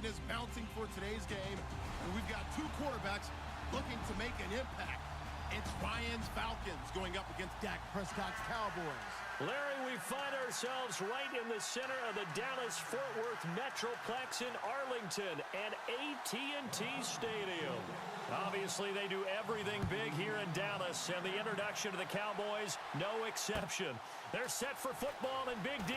action is bouncing for today's game, and we've got two quarterbacks looking to make an impact. It's Ryan's Falcons going up against Dak Prescott's Cowboys. Larry, we find ourselves right in the center of the Dallas-Fort Worth Metroplex in Arlington and AT&T Stadium. Obviously, they do everything big here in Dallas, and the introduction of the Cowboys, no exception. They're set for football and Big D,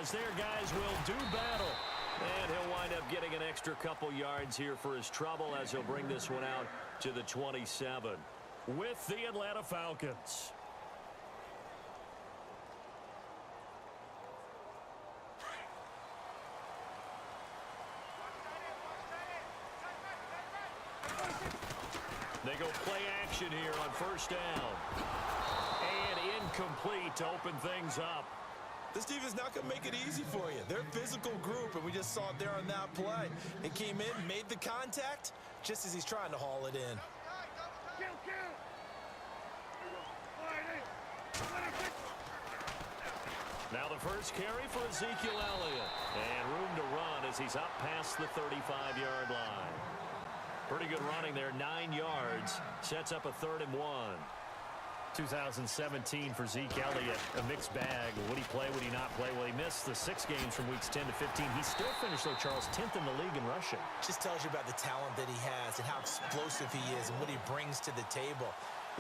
as their guys will do battle. And he'll wind up getting an extra couple yards here for his trouble as he'll bring this one out to the 27 with the Atlanta Falcons. They go play action here on first down. And incomplete to open things up. This defense is not going to make it easy for you. They're a physical group, and we just saw it there on that play. It came in, made the contact, just as he's trying to haul it in. Now the first carry for Ezekiel Elliott. And room to run as he's up past the 35-yard line. Pretty good running there, 9 yards. Sets up a 3rd and 1. 2017 for Zeke Elliott, a mixed bag. Would he play, would he not play? Well, he missed the 6 games from weeks 10 to 15. He still finished, though, Charles, 10th in the league in rushing. Just tells you about the talent that he has and how explosive he is and what he brings to the table.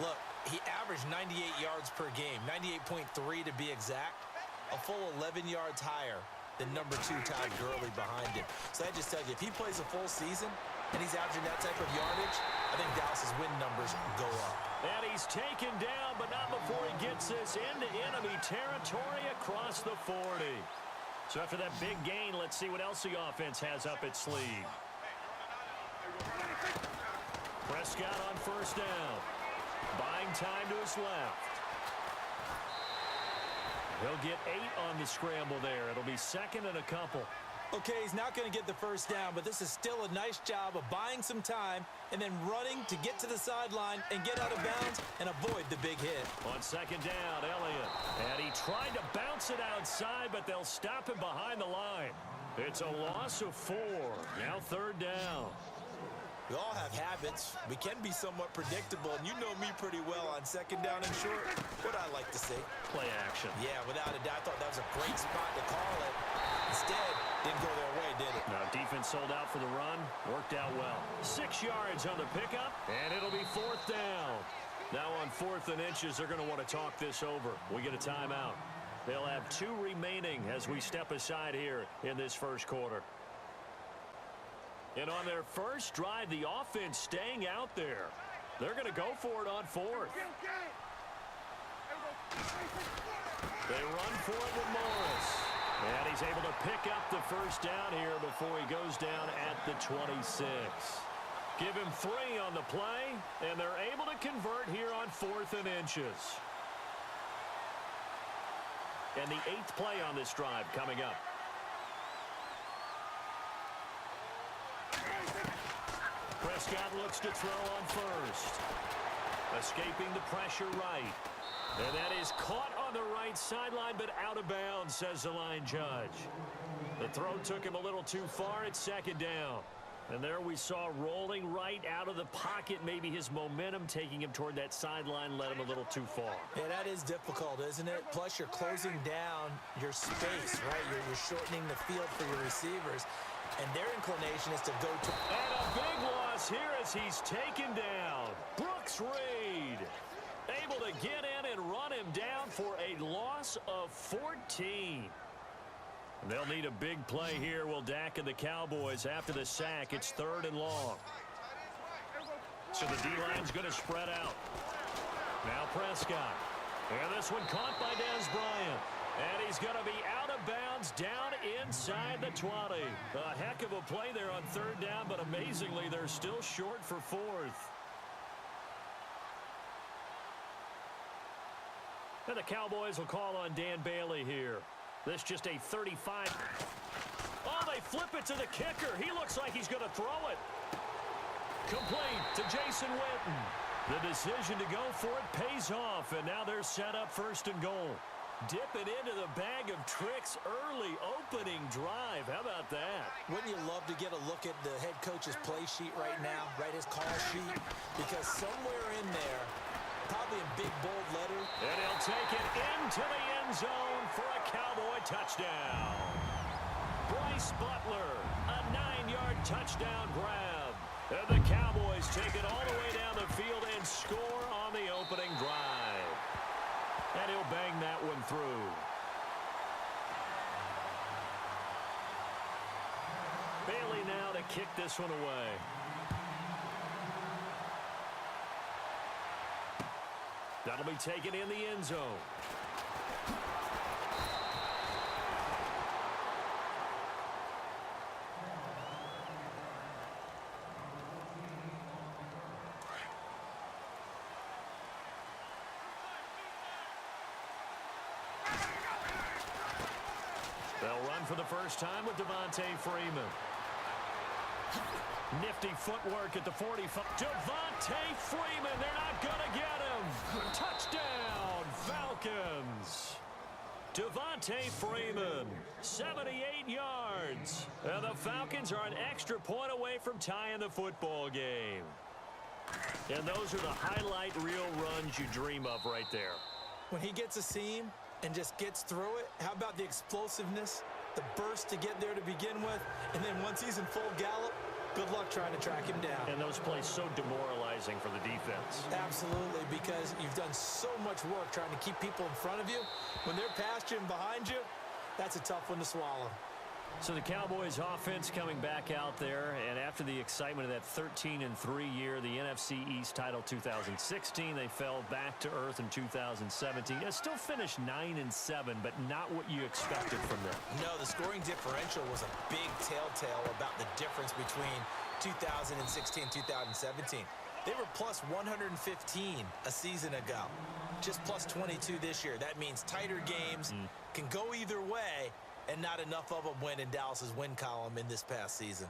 Look, he averaged 98 yards per game, 98.3 to be exact, a full 11 yards higher than number 2 Todd Gurley behind him. So that just tells you, if he plays a full season and he's averaging that type of yardage, I think Dallas's win numbers go up. And he's taken down, but not before he gets this into enemy territory across the 40. So after that big gain, let's see what else the offense has up its sleeve. Prescott on first down. Buying time to his left. He'll get 8 on the scramble there. It'll be 2nd and a couple. Okay, he's not going to get the first down, but this is still a nice job of buying some time and then running to get to the sideline and get out of bounds and avoid the big hit. On 2nd down, Elliott. And he tried to bounce it outside, but they'll stop him behind the line. It's a loss of 4. Now 3rd down. We all have habits. We can be somewhat predictable, and you know me pretty well on 2nd down and short. What I like to see. Play action. Yeah, without a doubt. I thought that was a great spot to call it. Instead, didn't go their way, did it? No, defense sold out for the run. Worked out well. 6 yards on the pickup, and it'll be 4th down. Now on 4th and inches, they're going to want to talk this over. We get a timeout. They'll have 2 remaining as we step aside here in this first quarter. And on their first drive, the offense staying out there. They're going to go for it on 4th. They run for it with Morris. And he's able to pick up the first down here before he goes down at the 26. Give him 3 on the play, and they're able to convert here on 4th and inches. And the 8th play on this drive coming up. Prescott looks to throw on first. Escaping the pressure right. And that is caught on the right sideline, but out of bounds, says the line judge. The throw took him a little too far at 2nd down. And there we saw rolling right out of the pocket. Maybe his momentum taking him toward that sideline led him a little too far. Yeah, that is difficult, isn't it? Plus, you're closing down your space, right? You're shortening the field for your receivers. And their inclination is to go to... And a big loss here as he's taken down. Brooks Reed able to get in and run him down for a loss of 14. And they'll need a big play here, will Dak and the Cowboys. After the sack, it's 3rd and long. So the D-line's going to spread out. Now Prescott. And this one caught by Dez Bryant. And he's going to be out of bounds down inside the 20. A heck of a play there on 3rd down, but amazingly, they're still short for 4th. And the Cowboys will call on Dan Bailey here. This just a 35. Oh, they flip it to the kicker. He looks like he's going to throw it. Complete to Jason Witten. The decision to go for it pays off, and now they're set up 1st and goal. Dipping into the bag of tricks early opening drive. How about that? Wouldn't you love to get a look at the head coach's play sheet right now, right, his call sheet? Because somewhere in there, probably in big, bold letters. And he'll take it into the end zone for a Cowboy touchdown. Bryce Butler, a 9-yard touchdown grab. And the Cowboys take it all the way down the field and score on the opening drive. And he'll bang that one through. Bailey now to kick this one away. That'll be taken in the end zone. They'll run for the first time with Devontae Freeman. Nifty footwork at the 45. Devontae Freeman, they're not going to get him. Touchdown, Falcons. Devontae Freeman, 78 yards. And the Falcons are an extra point away from tying the football game. And those are the highlight reel runs you dream of right there. When he gets a seam and just gets through it, how about the explosiveness, the burst to get there to begin with, and then once he's in full gallop, good luck trying to track him down. And those plays so demoralizing for the defense. Absolutely, because you've done so much work trying to keep people in front of you. When they're past you and behind you, that's a tough one to swallow. So the Cowboys offense coming back out there, and after the excitement of that 13-3 year, the NFC East title 2016, they fell back to earth in 2017. They still finished 9-7, but not what you expected from them. No, the scoring differential was a big telltale about the difference between 2016 and 2017. They were plus 115 a season ago, just plus 22 this year. That means tighter games can go either way, and not enough of them went in Dallas's win column in this past season.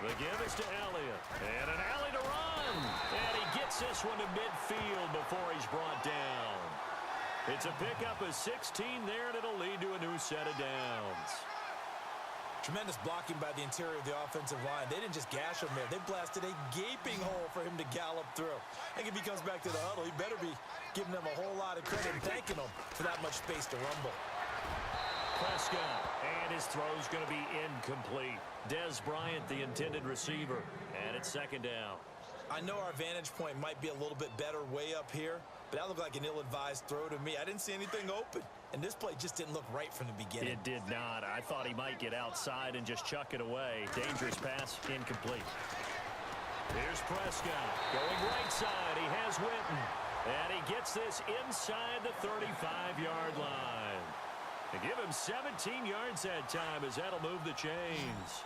The give is to Elliott. And an alley to run. And he gets this one to midfield before he's brought down. It's a pickup of 16 there, and it'll lead to a new set of downs. Tremendous blocking by the interior of the offensive line. They didn't just gash him there. They blasted a gaping hole for him to gallop through. I think if he comes back to the huddle, he better be giving them a whole lot of credit and thanking them for that much space to rumble. Prescott, and his throw's going to be incomplete. Dez Bryant, the intended receiver, and it's second down. I know our vantage point might be a little bit better way up here, but that looked like an ill-advised throw to me. I didn't see anything open, and this play just didn't look right from the beginning. It did not. I thought he might get outside and just chuck it away. Dangerous pass, incomplete. Here's Prescott going right side. He has Witten, and he gets this inside the 35-yard line. They give him 17 yards that time as that'll move the chains.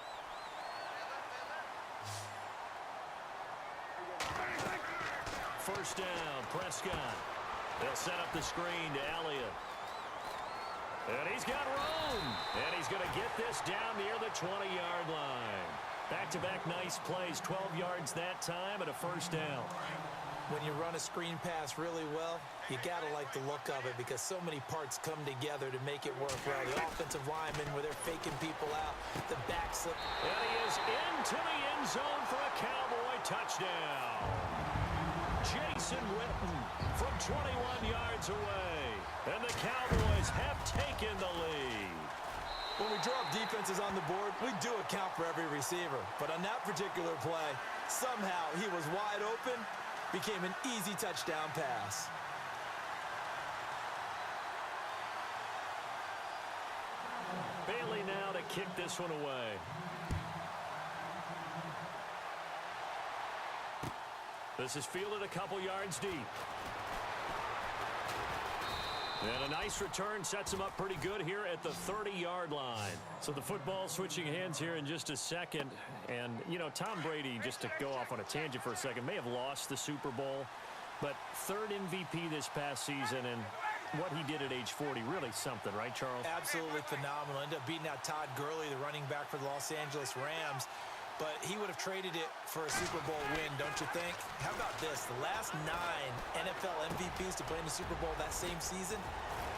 First down, Prescott. They'll set up the screen to Elliott. And he's got room. And he's going to get this down near the 20-yard line. Back-to-back nice plays, 12 yards that time and a first down. When you run a screen pass really well, you got to like the look of it because so many parts come together to make it work well. The offensive linemen, where they're faking people out, the back slip. And he is into the end zone for a Cowboy touchdown. Jason Witten from 21 yards away. And the Cowboys have taken the lead. When we draw up defenses on the board, we do account for every receiver. But on that particular play, somehow he was wide open, became an easy touchdown pass. Bailey now to kick this one away. This is fielded a couple yards deep. And a nice return sets him up pretty good here at the 30-yard line. So the football switching hands here in just a second. And, you know, Tom Brady, just to go off on a tangent for a second, may have lost the Super Bowl, but third MVP this past season. And what he did at age 40, really something, right, Charles? Absolutely phenomenal. Ended up beating out Todd Gurley, the running back for the Los Angeles Rams. But he would have traded it for a Super Bowl win, don't you think? How about this? The last 9 NFL MVPs to play in the Super Bowl that same season,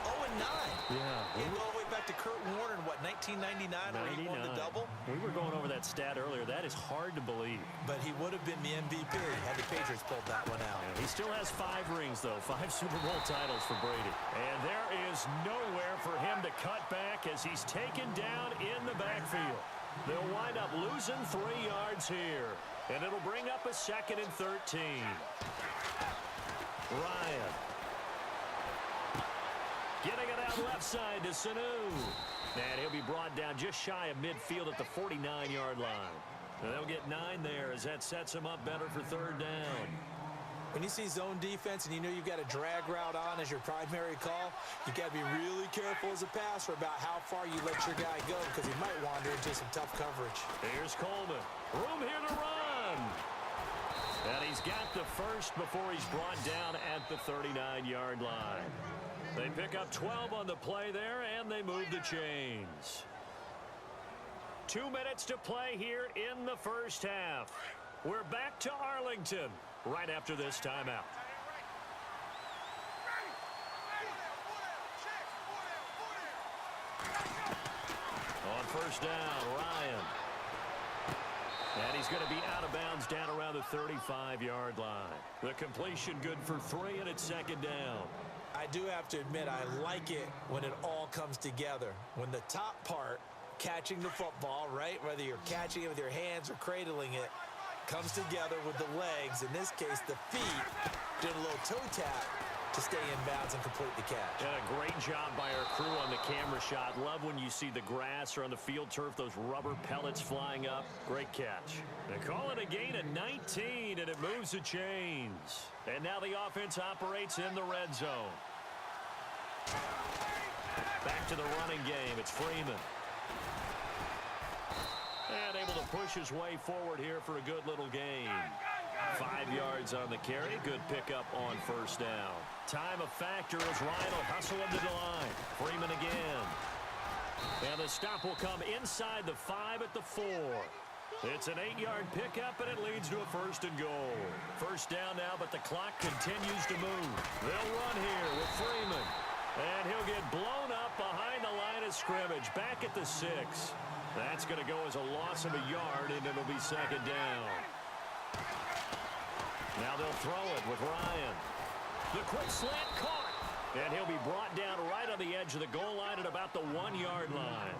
0-9. Yeah. He go all the way back to Kurt Warner in, what, 1999, where he won the double? We were going over that stat earlier. That is hard to believe. But he would have been the MVP had the Patriots pulled that one out. Yeah, he still has 5 rings, though. 5 Super Bowl titles for Brady. And there is nowhere for him to cut back as he's taken down in the backfield. They'll wind up losing 3 yards here. And it'll bring up a 2nd and 13. Ryan. Getting it out left side to Sanu. And he'll be brought down just shy of midfield at the 49-yard line. And they'll get 9 there as that sets him up better for 3rd down. When you see zone defense and you know you've got a drag route on as your primary call, you got to be really careful as a passer about how far you let your guy go because he might wander into some tough coverage. Here's Coleman. Room here to run. And he's got the first before he's brought down at the 39-yard line. They pick up 12 on the play there, and they move the chains. 2 minutes to play here in the first half. We're back to Arlington right after this timeout. On first down, Ryan. And he's going to be out of bounds down around the 35-yard line. The completion good for 3, and it's 2nd down. I do have to admit, I like it when it all comes together. When the top part, catching the football, right, whether you're catching it with your hands or cradling it, comes together with the legs, in this case the feet, did a little toe tap to stay in bounds and complete the catch. And a great job by our crew on the camera shot. Love when you see the grass or on the field turf, those rubber pellets flying up. Great catch. They call it a gain of 19, and it moves the chains. And now the offense operates in the red zone. Back to the running game. It's Freeman. And able to push his way forward here for a good little gain. 5 yards on the carry. Good pickup on first down. Time a factor as Ryan will hustle into the line. Freeman again. And the stop will come inside the 5 at the 4. It's an 8-yard pickup, and it leads to a 1st and goal. First down now, but the clock continues to move. They'll run here with Freeman. And he'll get blown up behind the line of scrimmage. Back at the 6. That's going to go as a loss of a yard, and it'll be 2nd down. Now they'll throw it with Ryan. The quick slant caught. And he'll be brought down right on the edge of the goal line at about the 1-yard line.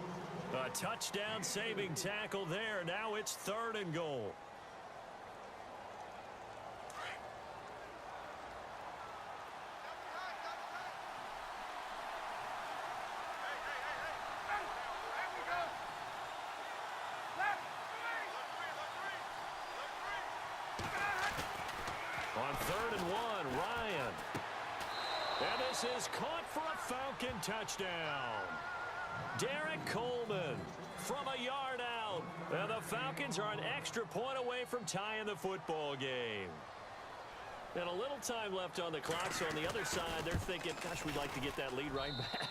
A touchdown saving tackle there. Now it's 3rd and goal. On 3rd and 1, Ryan. And this is caught for a Falcon touchdown. Derek Coleman from a yard out. And the Falcons are an extra point away from tying the football game. And a little time left on the clock, so on the other side, they're thinking, gosh, we'd like to get that lead right back.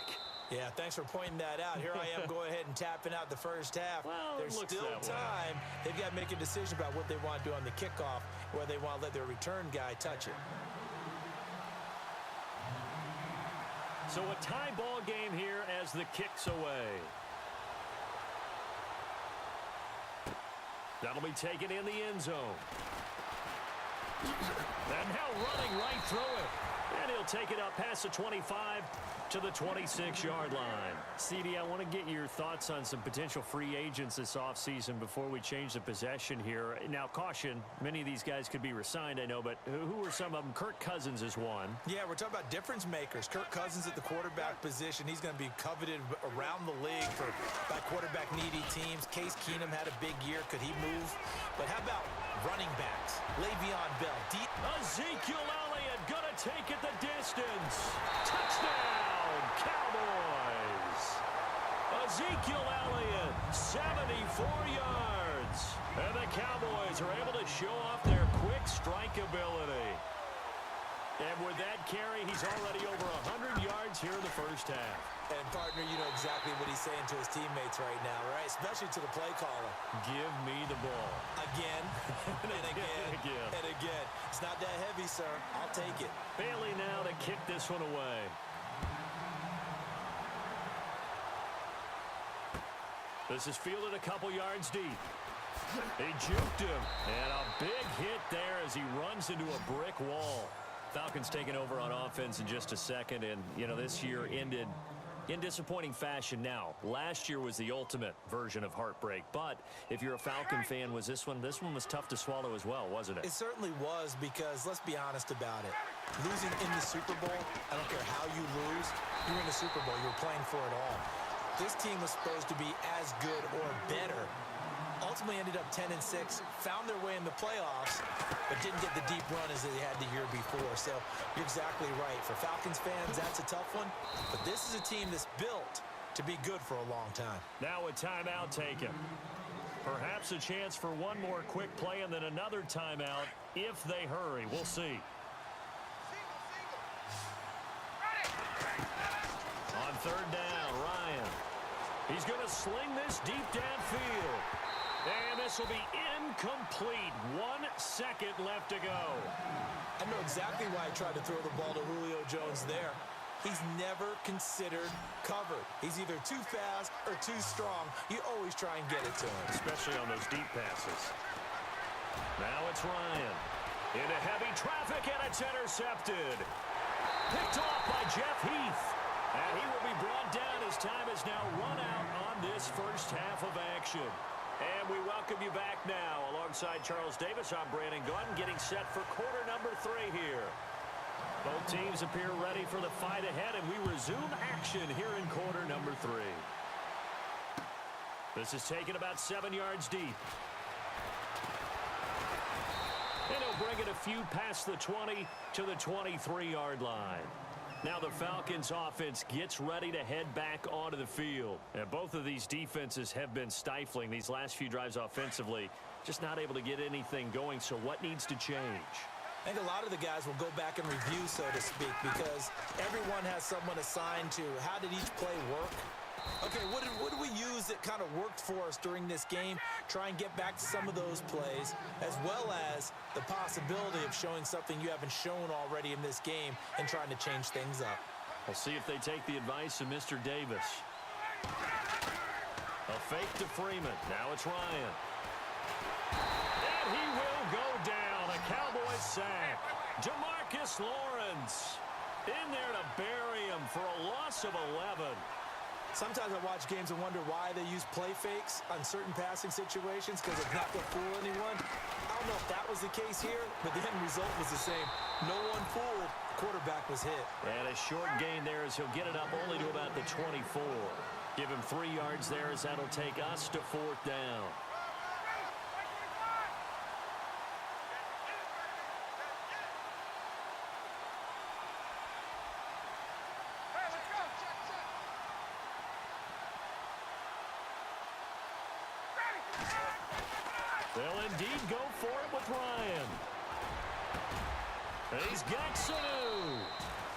Yeah, thanks for pointing that out. Here I am going ahead and tapping out the first half. Well, there's still time. They've got to make a decision about what they want to do on the kickoff, whether they want to let their return guy touch it. So a tie ball game here as the kick's away. That'll be taken in the end zone. And now running right through it. And he'll take it up past the 25 to the 26-yard line. CD, I want to get your thoughts on some potential free agents this offseason before we change the possession here. Now, caution, many of these guys could be re-signed, I know, but who are some of them? Kirk Cousins is one. Yeah, we're talking about difference makers. Kirk Cousins at the quarterback position. He's going to be coveted around the league by quarterback-needy teams. Case Keenum had a big year. Could he move? But how about running backs? Le'Veon Bell. Ezekiel Elliott going to take it the distance. Touchdown, Cowboys. Ezekiel Elliott, 74 yards. And the Cowboys are able to show off their quick strike ability. And with that carry, he's already over 100 yards here in the first half. And, partner, you know exactly what he's saying to his teammates right now, right? Especially to the play caller. Give me the ball. Again, and again, and again. It's not that heavy, sir. I'll take it. Bailey now to kick this one away. This is fielded a couple yards deep. They juked him. And a big hit there as he runs into a brick wall. Falcons taking over on offense in just a second. And, you know, this year ended in disappointing fashion now. Last year was the ultimate version of heartbreak. But if you're a Falcon fan, was this one was tough to swallow as well, wasn't it? It certainly was, because let's be honest about it. Losing in the Super Bowl, I don't care how you lose, you're in the Super Bowl. You're playing for it all. This team was supposed to be as good or better. Ultimately ended up 10-6, found their way in the playoffs, but didn't get the deep run as they had the year before. So you're exactly right. For Falcons fans, that's a tough one. But this is a team that's built to be good for a long time. Now a timeout taken. Perhaps a chance for one more quick play and then another timeout if they hurry. We'll see. On third down, Ryan. He's going to sling this deep downfield. And this will be incomplete. 1 second left to go. I know exactly why I tried to throw the ball to Julio Jones there. He's never considered covered. He's either too fast or too strong. You always try and get it to him. Especially on those deep passes. Now it's Ryan. Into heavy traffic, and it's intercepted. Picked off by Jeff Heath. And he will be brought down as time has now run out on this first half of action. And we welcome you back now. Alongside Charles Davis, I'm Brandon Gordon, getting set for quarter number 3 here. Both teams appear ready for the fight ahead, and we resume action here in quarter number 3. This is taken about 7 yards deep. And he'll bring it a few past the 20 to the 23-yard line. Now the Falcons offense gets ready to head back onto the field. And both of these defenses have been stifling these last few drives offensively. Just not able to get anything going, so what needs to change? I think a lot of the guys will go back and review, so to speak, because everyone has someone assigned to how did each play work. Okay, what did we use that kind of worked for us during this game? Try and get back to some of those plays, as well as the possibility of showing something you haven't shown already in this game and trying to change things up. We'll see if they take the advice of Mr. Davis. A fake to Freeman. Now it's Ryan. And he will go down. A Cowboys sack. Demarcus Lawrence in there to bury him for a loss of 11. Sometimes I watch games and wonder why they use play fakes on certain passing situations, because it's not going to fool anyone. I don't know if that was the case here, but the end result was the same. No one fooled. The quarterback was hit. And a short gain there as he'll get it up only to about the 24. Give him 3 yards there as that'll take us to 4th down. They'll indeed go for it with Ryan. And he's got Sanu.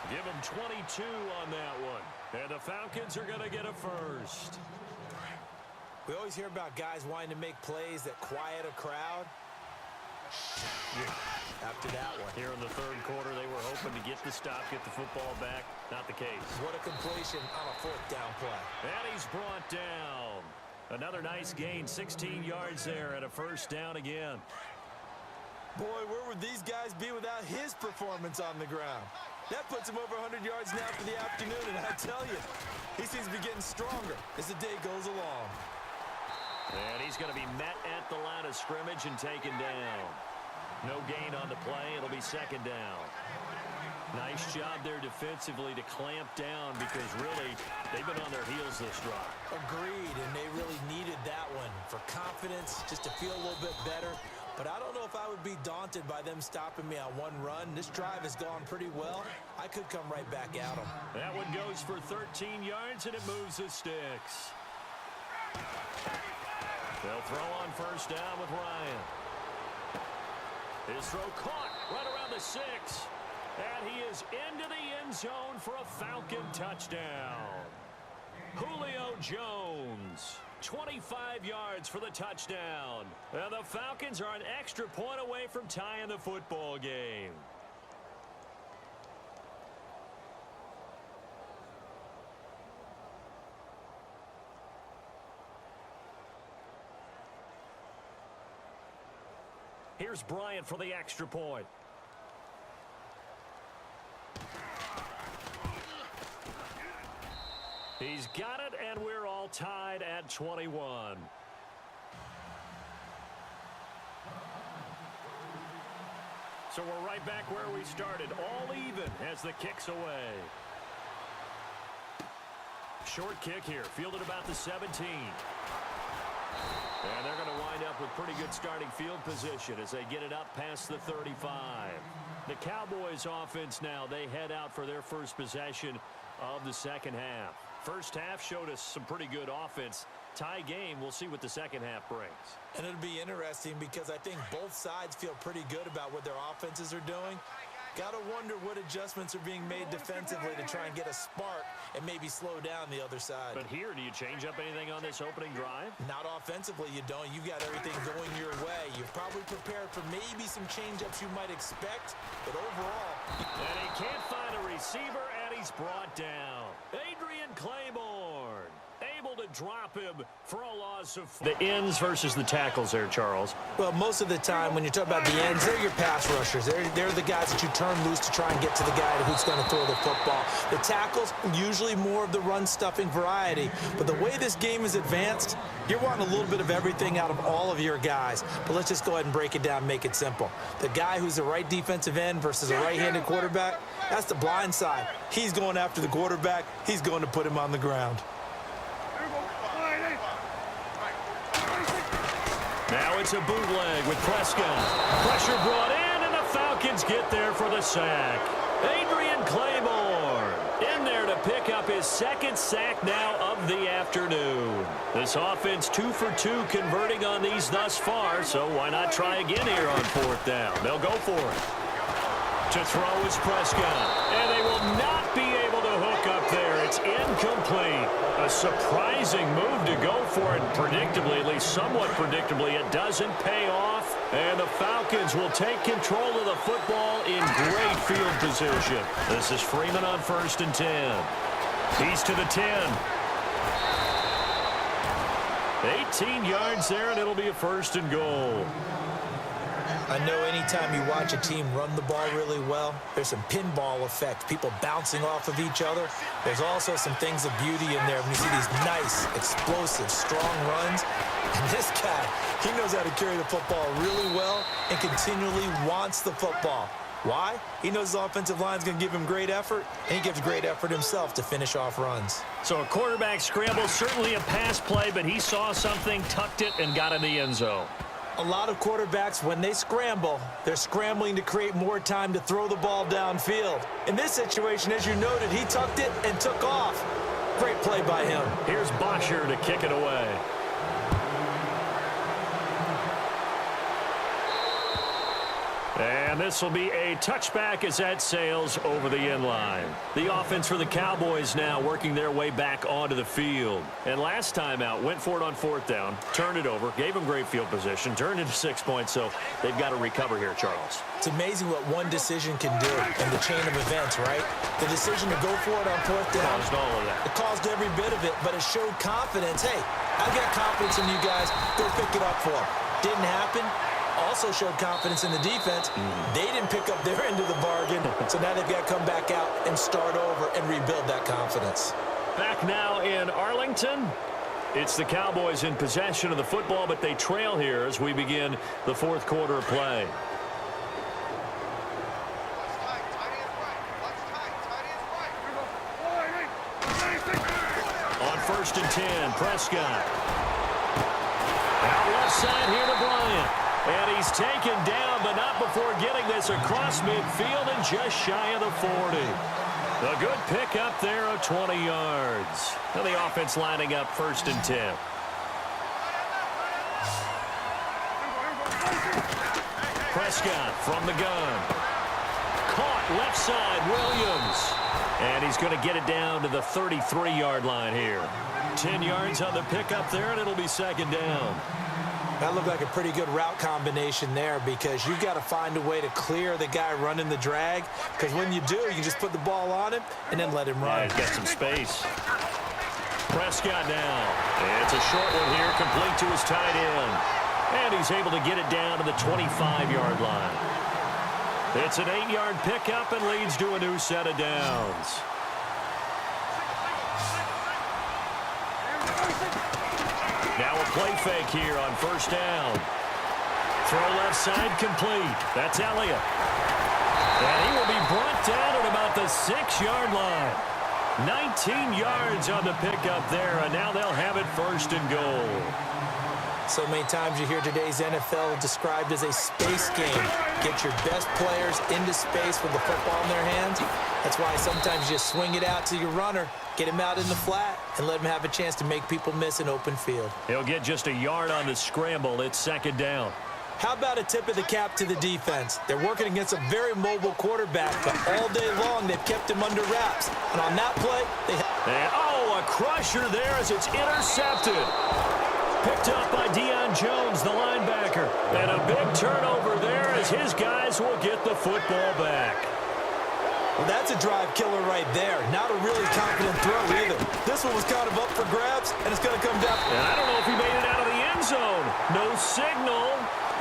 Give him 22 on that one. And the Falcons are going to get a first. We always hear about guys wanting to make plays that quiet a crowd. After that one. Here in the third quarter, they were hoping to get the stop, get the football back. Not the case. What a completion on a 4th down play. And he's brought down. Another nice gain, 16 yards there and a first down again. Boy, where would these guys be without his performance on the ground? That puts him over 100 yards now for the afternoon, and I tell you, he seems to be getting stronger as the day goes along. And he's going to be met at the line of scrimmage and taken down. No gain on the play. It'll be 2nd down. Nice job there defensively to clamp down, because really they've been on their heels this drive. Agreed, and they really needed that one for confidence, just to feel a little bit better. But I don't know if I would be daunted by them stopping me on one run. This drive has gone pretty well. I could come right back at them. That one goes for 13 yards, and it moves the sticks. They'll throw on first down with Ryan. His throw caught right around the 6. And he is into the end zone for a Falcon touchdown. Julio Jones, 25 yards for the touchdown. And the Falcons are an extra point away from tying the football game. Here's Bryant for the extra point. He's got it, and we're all tied at 21. So we're right back where we started, all even as the kick's away. Short kick here, fielded about the 17. And they're going to wind up with pretty good starting field position as they get it up past the 35. The Cowboys offense now, they head out for their first possession of the second half. First half showed us some pretty good offense. Tie game, we'll see what the second half brings. And it'll be interesting because I think both sides feel pretty good about what their offenses are doing. Got to wonder what adjustments are being made defensively to try and get a spark and maybe slow down the other side. But here, do you change up anything on this opening drive? Not offensively, you don't. You've got everything going your way. You've probably prepared for maybe some change-ups you might expect, but overall... And he can't find a receiver, and he's brought down. Adrian Claiborne able to drop him for a loss of... The ends versus the tackles there, Charles. Well, most of the time when you talk about the ends, they're your pass rushers. They're the guys that you turn loose to try and get to the guy who's going to throw the football. The tackles, usually more of the run-stuffing variety. But the way this game is advanced, you're wanting a little bit of everything out of all of your guys. But let's just go ahead and break it down, make it simple. The guy who's the right defensive end versus a right-handed quarterback, that's the blind side. He's going after the quarterback. He's going to put him on the ground. Now it's a bootleg with Prescott. Pressure brought in, and the Falcons get there for the sack. Adrian Claiborne in there to pick up his second sack now of the afternoon. This offense 2 for 2 converting on these thus far, so why not try again here on fourth down? They'll go for it. To throw is Prescott, and they will not be able to hook up there. It's incomplete. A surprising move to go for it, predictably, at least somewhat predictably, it doesn't pay off. And the Falcons will take control of the football in great field position. This is Freeman on 1st and 10. He's to the 10. 18 yards there, and it'll be a 1st and goal. I know anytime you watch a team run the ball really well, there's some pinball effect, people bouncing off of each other. There's also some things of beauty in there when you see these nice, explosive, strong runs. And this guy, he knows how to carry the football really well and continually wants the football. Why? He knows his offensive line is going to give him great effort, and he gives great effort himself to finish off runs. So a quarterback scramble, certainly a pass play, but he saw something, tucked it, and got in the end zone. A lot of quarterbacks, when they scramble, they're scrambling to create more time to throw the ball downfield. In this situation, as you noted, he tucked it and took off. Great play by him. Here's Bosher to kick it away. And this will be a touchback as that sails over the end line. The offense for the Cowboys now working their way back onto the field. And last time out, went for it on 4th down, turned it over, gave them great field position, turned into 6 points, so they've got to recover here, Charles. It's amazing what one decision can do in the chain of events, right? The decision to go for it on 4th down. Caused all of that. It caused every bit of it, but it showed confidence. Hey, I've got confidence in you guys. Go pick it up for them. Didn't happen. Also showed confidence in the defense. They didn't pick up their end of the bargain, so now they've got to come back out and start over and rebuild that confidence. Back now in Arlington. It's the Cowboys in possession of the football, but they trail here as we begin the 4th quarter of play. On 1st and 10, Prescott. Out left side here to Bryant. And he's taken down, but not before getting this across midfield and just shy of the 40. A good pick up there of 20 yards. Now the offense lining up 1st and 10. Prescott from the gun. caught left side, Williams. And he's going to get it down to the 33-yard line here. 10 yards on the pickup there, and it'll be second down. That looked like a pretty good route combination there because you've got to find a way to clear the guy running the drag, because when you do, you can just put the ball on him and then let him run. Yeah, he's got some space. Prescott now. It's a short one here, complete to his tight end. And he's able to get it down to the 25-yard line. It's an 8-yard pickup and leads to a new set of downs. Now a play fake here on first down. Throw left side complete. That's Elliott. And he will be brought down at about the 6-yard line. 19 yards on the pickup there, and now they'll have it first and goal. So many times you hear today's NFL described as a space game. Get your best players into space with the football in their hands. That's why sometimes you swing it out to your runner, get him out in the flat, and let him have a chance to make people miss an open field. He'll get just a yard on the scramble. It's second down. How about a tip of the cap to the defense? They're working against a very mobile quarterback, but all day long they've kept him under wraps. And on that play, a crusher there as it's intercepted. Picked up by Deion Jones, the linebacker. And a big turnover there as his guys will get the football back. Well, that's a drive killer right there. Not a really confident throw either. This one was kind of up for grabs, and it's going to come down. And I don't know if he made it out of the end zone. No signal.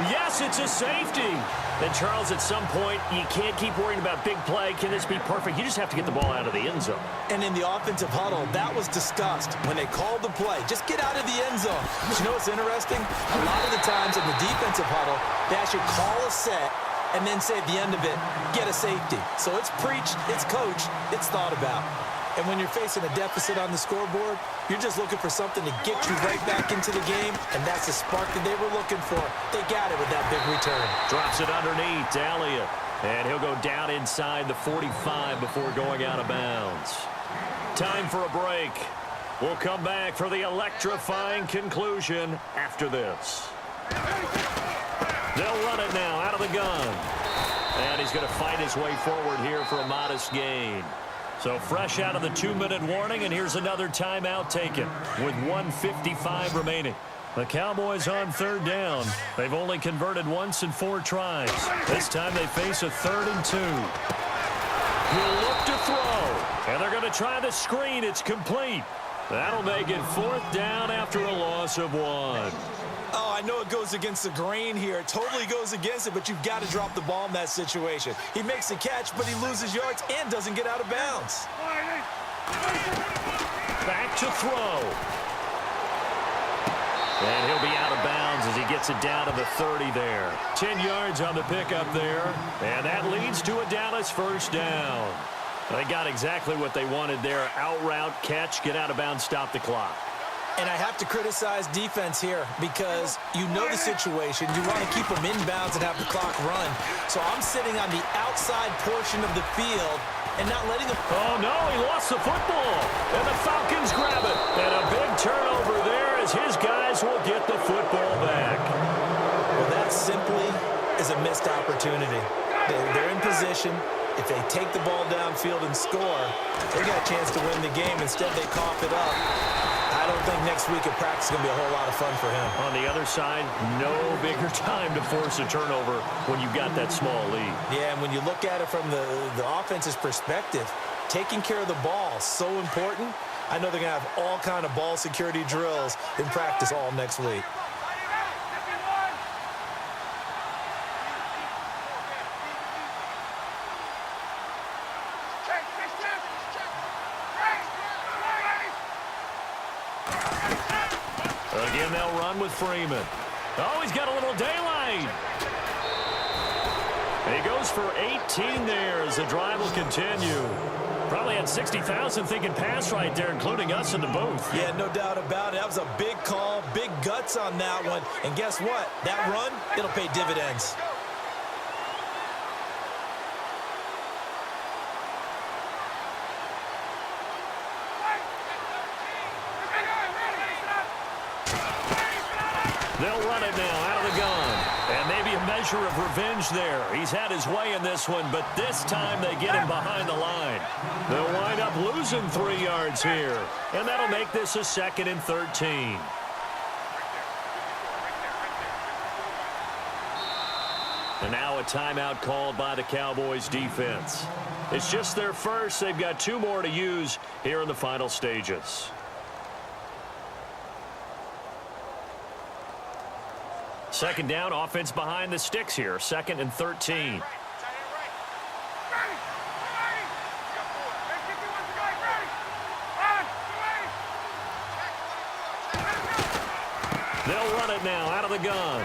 Yes, it's a safety. Then, Charles, at some point, you can't keep worrying about big play. Can this be perfect? You just have to get the ball out of the end zone. And in the offensive huddle, that was discussed when they called the play. Just get out of the end zone. But you know what's interesting? A lot of the times in the defensive huddle, they actually call a set and then say at the end of it, get a safety. So it's preached, it's coached, it's thought about. And when you're facing a deficit on the scoreboard, you're just looking for something to get you right back into the game, and that's the spark that they were looking for. They got it with that big return. Drops it underneath to Elliott, and he'll go down inside the 45 before going out of bounds. Time for a break. We'll come back for the electrifying conclusion after this. They'll run it now out of the gun. And he's going to fight his way forward here for a modest gain. So fresh out of the 2-minute warning, and here's another timeout taken with 1:55 remaining. The Cowboys on third down. They've only converted once in 4 tries. This time they face a 3rd and 2. He'll look to throw, and they're going to try the screen. It's complete. That'll make it 4th down after a loss of 1. Oh, I know it goes against the grain here. It totally goes against it, but you've got to drop the ball in that situation. He makes a catch, but he loses yards and doesn't get out of bounds. Back to throw. And he'll be out of bounds as he gets it down to the 30 there. 10 yards on the pickup there. And that leads to a Dallas first down. They got exactly what they wanted there. Out route, catch, get out of bounds, stop the clock. And I have to criticize defense here because you know the situation. You want to keep them inbounds and have the clock run. So I'm sitting on the outside portion of the field and not letting them... Oh, no, he lost the football. And the Falcons grab it. And a big turnover there as his guys will get the football back. Well, that simply is a missed opportunity. They're in position. If they take the ball downfield and score, they got a chance to win the game. Instead, they cough it up. I don't think next week at practice is going to be a whole lot of fun for him. On the other side, no bigger time to force a turnover when you've got that small lead. Yeah, and when you look at it from the offense's perspective, taking care of the ball is so important. I know they're going to have all kind of ball security drills in practice all next week. Again, they'll run with Freeman. Oh, he's got a little daylight. And he goes for 18 there as the drive will continue. Probably had 60,000 thinking pass right there, including us in the booth. Yeah, no doubt about it. That was a big call, big guts on that one. And guess what? That run, it'll pay dividends. They'll run it now out of the gun. And maybe a measure of revenge there. He's had his way in this one, but this time they get him behind the line. They'll wind up losing 3 yards here, and that'll make this a 2nd and 13. And now a timeout called by the Cowboys defense. It's just their first. They've got 2 more to use here in the final stages. Second down, offense behind the sticks here. 2nd and 13. They'll run it now out of the gun.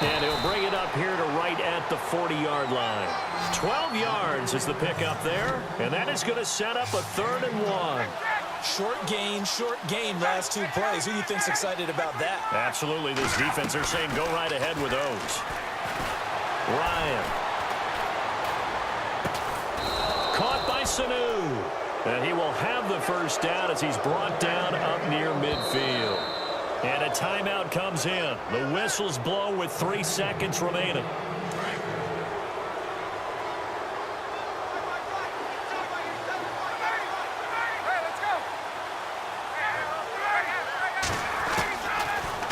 And he'll bring it up here to right at the 40-yard line. 12 yards is the pickup there, and that is going to set up a 3rd and 1. Short gain last 2 plays. Who do you think's excited about that? Absolutely. This defense, they're saying go right ahead with those. Ryan. Caught by Sanu. And he will have the first down as he's brought down up near midfield. And a timeout comes in. The whistles blow with 3 seconds remaining.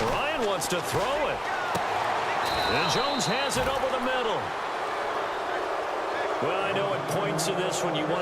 Ryan wants to throw it. And Jones has it over the middle. Well, I know at points in this when you want